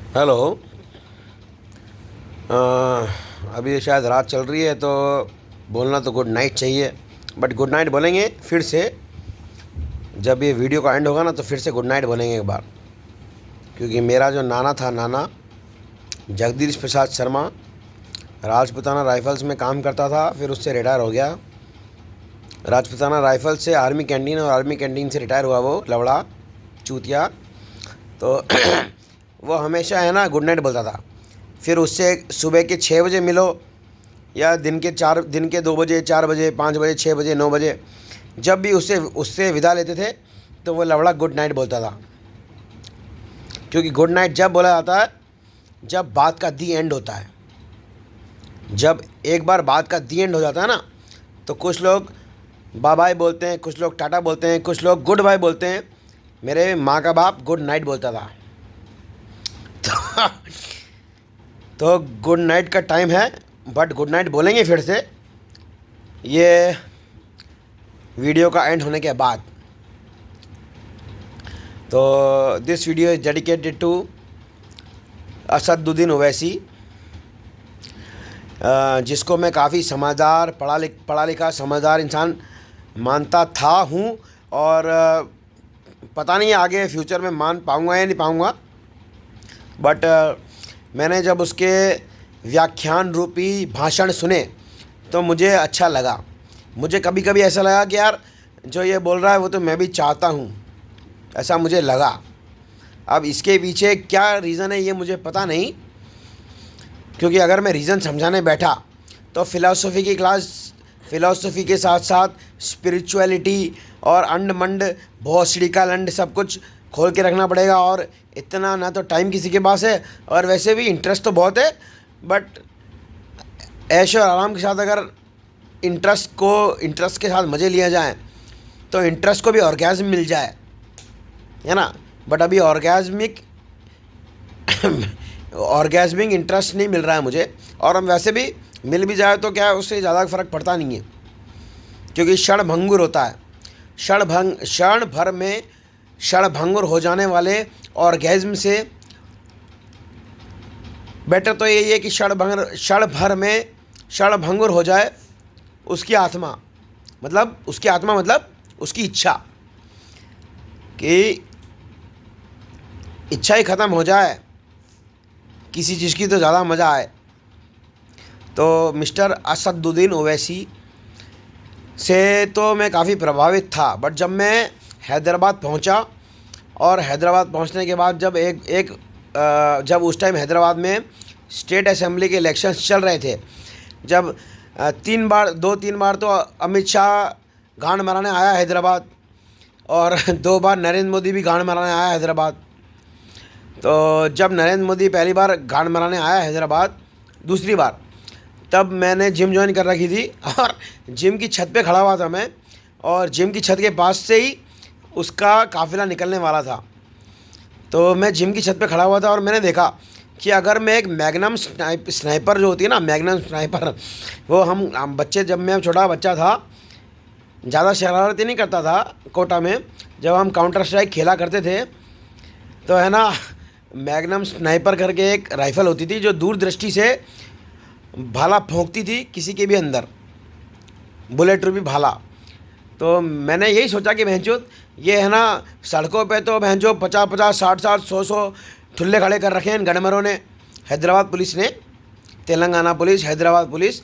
Hello. अ, अभी शायद रात चल रही है तो बोलना तो गुड नाइट चाहिए, बट गुड नाइट बोलेंगे फिर से। जब ये वीडियो का एंड होगा ना तो फिर से गुड नाइट बोलेंगे एक बार, क्योंकि मेरा जो नाना था, नाना जगदीश प्रसाद शर्मा, राजपूताना राइफल्स में काम करता था, फिर उससे रिटायर हो गया। राजपूताना राइफल से आर्मी कैंटीन, और आर्मी कैंटीन से रिटायर हुआ वो लवड़ा चूतिया। तो वो हमेशा है ना गुड नाइट बोलता था। फिर उससे सुबह के 6 बजे मिलो, या दिन के 2 बजे, 4 बजे, 5 बजे, 6 बजे, 9 बजे, जब भी उससे उससे विदा लेते थे तो वो लवड़ा गुड नाइट बोलता था। क्योंकि गुड नाइट जब बोला जाता है जब बात का दी एंड होता है। जब एक बार बात का दी एंड हो जाता है ना, तो कुछ लोग बाय बाय बोलते हैं, कुछ लोग टाटा बोलते हैं, कुछ लोग गुड बाय बोलते हैं। मेरे माँ का बाप गुड नाइट बोलता था। तो गुड नाइट का टाइम है, बट गुड नाइट बोलेंगे फिर से ये वीडियो का एंड होने के बाद। तो this video is dedicated to Asaduddin Owaisi, जिसको मैं काफ़ी समझदार, पढ़ा लिखा समझदार इंसान मानता था हूँ। और पता नहीं आगे फ्यूचर में मान पाऊँगा या नहीं पाऊँगा, बट मैंने जब उसके व्याख्यान रूपी भाषण सुने तो मुझे अच्छा लगा। मुझे कभी कभी ऐसा लगा कि यार जो ये बोल रहा है वो तो मैं भी चाहता हूँ, ऐसा मुझे लगा। अब इसके पीछे क्या रीज़न है ये मुझे पता नहीं, क्योंकि अगर मैं रीज़न समझाने बैठा तो फ़िलासफ़ी के साथ साथ स्पिरिचुअलिटी और अंड मंड भोसड़ी का लंड सब कुछ खोल के रखना पड़ेगा। और इतना ना तो टाइम किसी के पास है, और वैसे भी इंटरेस्ट तो बहुत है, बट ऐश और आराम के साथ अगर इंटरेस्ट के साथ मज़े लिया जाए तो इंटरेस्ट को भी ऑर्गेज़म मिल जाए, है ना। बट अभी ऑर्गेज़मिक इंटरेस्ट नहीं मिल रहा है मुझे। और हम वैसे भी मिल भी जाए तो क्या है, उससे ज़्यादा फ़र्क पड़ता नहीं है, क्योंकि क्षणभंगुर होता है। क्षणभंगुर हो जाने वाले ऑर्गेज़म से बेटर तो यही है कि क्षणभंगुर हो जाए उसकी आत्मा। मतलब उसकी इच्छा, कि इच्छा ही ख़त्म हो जाए किसी चीज़ की तो ज़्यादा मज़ा आए। तो मिस्टर असदुद्दीन ओवैसी से तो मैं काफ़ी प्रभावित था, बट जब मैं हैदराबाद पहुंचा, और हैदराबाद पहुंचने के बाद जब उस टाइम हैदराबाद में स्टेट असेंबली के इलेक्शंस चल रहे थे, जब 2-3 बार तो अमित शाह गांड मराने आया हैदराबाद, और 2 बार नरेंद्र मोदी भी गांड मराने आया हैदराबाद। तो जब नरेंद्र मोदी पहली बार गांड मराने आया हैदराबाद, दूसरी बार, तब मैंने जिम ज्वाइन कर रखी थी, और जिम की छत पे खड़ा हुआ था मैं, और जिम की छत के पास से ही उसका काफ़िला निकलने वाला था। तो मैं जिम की छत पे खड़ा हुआ था और मैंने देखा कि अगर मैं एक मैग्नम स्नाइपर जो होती है ना, मैग्नम स्नाइपर, वो हम बच्चे, जब मैं छोटा बच्चा था, ज़्यादा शरारती नहीं करता था कोटा में, जब हम काउंटर स्ट्राइक खेला करते थे तो है ना, मैग्नम स्नाइपर करके एक राइफ़ल होती थी जो दूर दृष्टि से भाला भोंकती थी किसी के भी अंदर, बुलेट रूपी भाला। तो मैंने यही सोचा कि भैंचोद ये है ना, सड़कों पे तो भैंचो 50-50, 60-60, 100-100 ठुल्ले खड़े कर रखे हैं इन गनमरों ने, हैदराबाद पुलिस ने, तेलंगाना पुलिस, हैदराबाद पुलिस।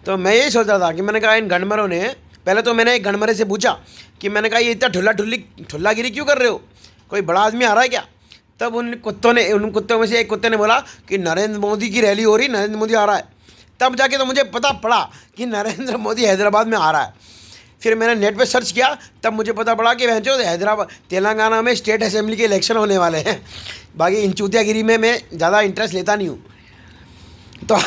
तो मैं यही सोच रहा था कि मैंने कहा इन गनमरों ने, पहले तो मैंने एक गनमरे से पूछा कि मैंने कहा ये इतना ठुल्लागिरी क्यों कर रहे हो, कोई बड़ा आदमी आ रहा है क्या? तब उन कुत्तों में से एक कुत्ते ने बोला कि नरेंद्र मोदी की रैली हो रही, नरेंद्र मोदी आ रहा है। तब जाके तो मुझे पता पड़ा कि नरेंद्र मोदी हैदराबाद में आ रहा है। फिर मैंने नेट पे सर्च किया, तब मुझे पता पड़ा कि भैंचो हैदराबाद तेलंगाना में स्टेट असेंबली के इलेक्शन होने वाले हैं। बाकी इन चूतियागिरी में मैं ज़्यादा इंटरेस्ट लेता नहीं हूँ। तो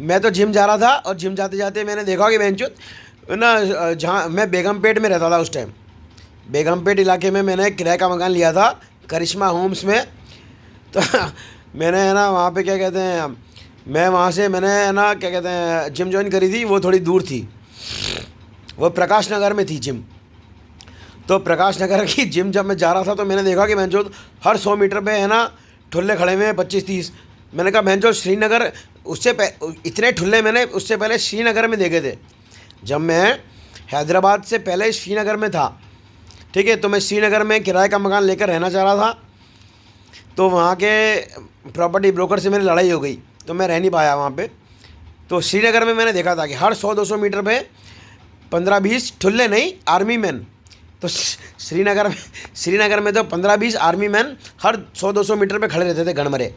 मैं तो जिम जा रहा था, और जिम जाते जाते मैंने देखा कि भैंचो ना, जहाँ मैं बेगमपेट में रहता था उस टाइम, बेगमपेट इलाके में मैंने किराए का मकान लिया था करिश्मा होम्स में। तो मैंने है ना वहाँ पे क्या कहते हैं, मैंने है ना क्या कहते हैं जिम ज्वाइन करी थी। वो थोड़ी दूर थी, वो प्रकाश नगर में थी जिम। तो प्रकाश नगर की जिम जब मैं जा रहा था तो मैंने देखा कि मैं जो हर 100 मीटर पे है ना ठुल्ले खड़े हुए हैं 25-30। मैंने कहा बहन जो श्रीनगर इतने ठुल्ले मैंने उससे पहले श्रीनगर में देखे थे, जब मैं हैदराबाद से पहले श्रीनगर में था, ठीक है। तो मैं श्रीनगर में किराए का मकान लेकर रहना चाह रहा था, तो वहाँ के प्रॉपर्टी ब्रोकर से मेरी लड़ाई हो गई, तो मैं रह नहीं पाया वहाँ पे। तो श्रीनगर में मैंने देखा था कि हर 100-200 मीटर पे 15-20 ठुल्ले नहीं आर्मी मैन। तो श्रीनगर में तो 15-20 आर्मी मैन हर 100-200 मीटर पे खड़े रहते थे गणमरे।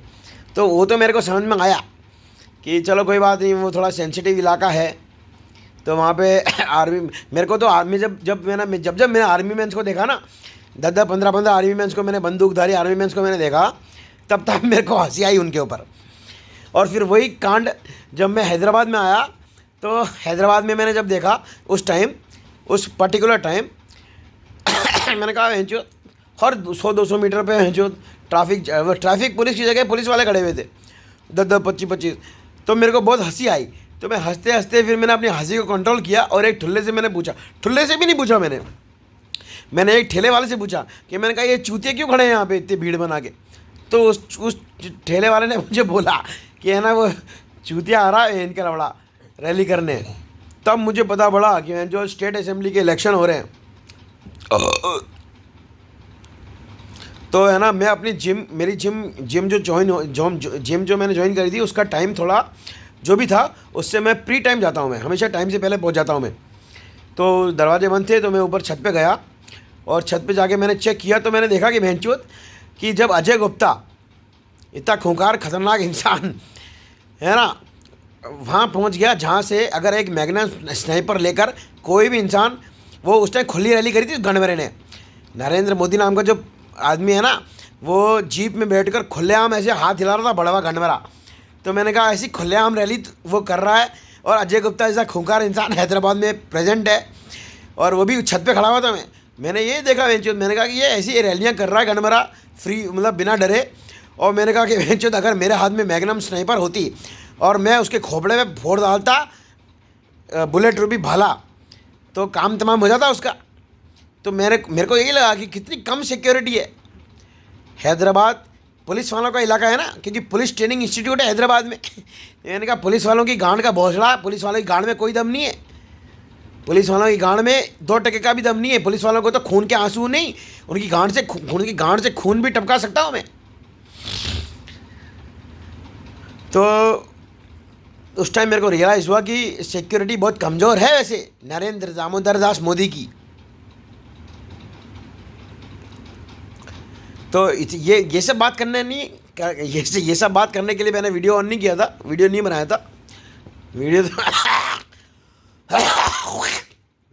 तो वो तो मेरे को समझ में आया कि चलो कोई बात नहीं, वो थोड़ा सेंसिटिव इलाका है, तो वहाँ पे आर्मी मेरे को तो आर्मी जब मैंने आर्मी मैंस को देखा ना, 10-10 15-15 आर्मी मैंस को मैंने, बंदूकधारी आर्मी मैंस को मैंने देखा, तब मेरे को हंसी आई उनके ऊपर। और फिर वही कांड जब मैं हैदराबाद में आया, तो हैदराबाद में मैंने जब देखा उस पर्टिकुलर टाइम मैंने कहा हेंचो हर 100-200 मीटर पे हेंचो ट्रैफिक पुलिस की जगह पुलिस वाले खड़े हुए थे, 10-10 25-25। तो मेरे को बहुत हंसी आई, तो मैं हंसते हंसते फिर मैंने अपनी हंसी को कंट्रोल किया और एक ठुल्ले से मैंने पूछा, ठुल्ले से भी नहीं पूछा मैंने एक ठेले वाले से पूछा कि मैंने कहा ये चूतिया क्यों खड़े हैं यहाँ पे इतनी भीड़ बना के। तो उस ठेले वाले ने मुझे बोला कि है ना वो चूतिया आ रहा है इनका लवड़ा रैली करने। तब मुझे पता पड़ा कि जो स्टेट असेंबली के इलेक्शन हो रहे हैं, तो है ना मैं अपनी जिम जो मैंने ज्वाइन करी थी, उसका टाइम थोड़ा जो भी था उससे मैं प्री टाइम जाता हूँ, मैं हमेशा टाइम से पहले पहुँच जाता हूँ मैं। तो दरवाजे बंद थे, तो मैं ऊपर छत पे गया और छत पे जाके मैंने चेक किया, तो मैंने देखा कि भैंचोद कि जब अजय गुप्ता इतना खूंखार खतरनाक इंसान है ना वहाँ पहुँच गया, जहाँ से अगर एक मैग्नम स्नाइपर लेकर कोई भी इंसान, वो उस टाइम खुली रैली करी थी गणवरे ने, नरेंद्र मोदी नाम का जो आदमी है ना, वो जीप में बैठकर खुलेआम ऐसे हाथ हिला रहा था, बड़वा गणवरा। तो मैंने कहा ऐसी खुलेआम रैली वो कर रहा है, और अजय गुप्ता जैसा खूंखार इंसान हैदराबाद में प्रेजेंट है, और वो भी छत पे खड़ा हुआ था। मैंने ये देखा वेंचोद, मैंने कहा कि ये ऐसी रैलियाँ कर रहा है गणवरा फ्री, मतलब बिना डरे। और मैंने कहा कि वेंचोद अगर मेरे हाथ में मैग्नम स्नाइपर होती और मैं उसके खोपड़े में फोड़ डालता बुलेट रूबी भाला, तो काम तमाम हो जाता उसका। तो मेरे को यही लगा कि कितनी कम सिक्योरिटी है। हैदराबाद पुलिस वालों का इलाका है ना, क्योंकि पुलिस ट्रेनिंग इंस्टीट्यूट है हैदराबाद में। मैंने कहा पुलिस वालों की गांड का भौसला, पुलिस वालों की गांड में कोई दम नहीं है, पुलिस वालों की गांड में 2 टके का भी दम नहीं है। पुलिस वालों को तो खून के आंसू नहीं, उनकी गांड से खून भी टपका सकता हूँ मैं। तो उस टाइम मेरे को रियलाइज़ हुआ कि सिक्योरिटी बहुत कमज़ोर है वैसे नरेंद्र दामोदर दास मोदी की। तो ये सब बात करने नहीं, ये सब बात करने के लिए मैंने वीडियो ऑन नहीं किया था, वीडियो नहीं बनाया था।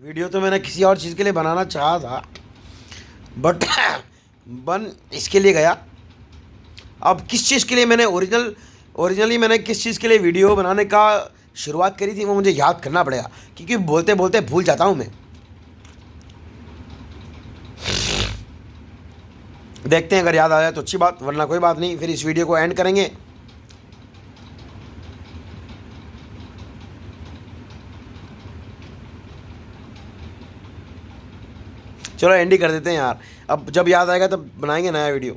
वीडियो तो मैंने किसी और चीज़ के लिए बनाना चाहा था, बट बन इसके लिए गया। अब किस चीज़ के लिए मैंने ओरिजिनली मैंने किस चीज़ के लिए वीडियो बनाने का शुरुआत करी थी, वो मुझे याद करना पड़ेगा, क्योंकि बोलते बोलते भूल जाता हूँ मैं। देखते हैं, अगर याद आ जाए तो अच्छी बात, वरना कोई बात नहीं, फिर इस वीडियो को एंड करेंगे। चलो एंड ही कर देते हैं यार, अब जब याद आएगा तब बनाएंगे नया वीडियो।